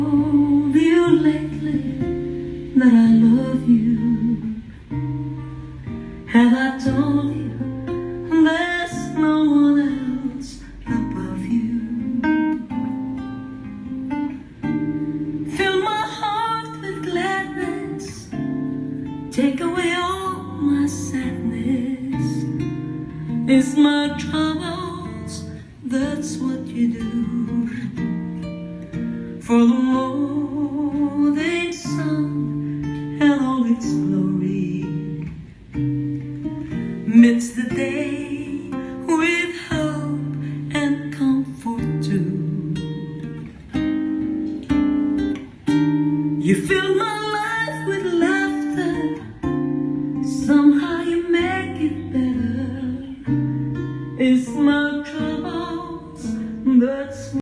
told you lately that I love you? Have I told you there's no one else above you? Fill my heart with gladness, take away all my sadness. It's my troubles, that's what you do. For the morning sun and all its glory, midst the day with hope and comfort too. You fill my life with laughter, somehow you make it better. It's my troubles, that's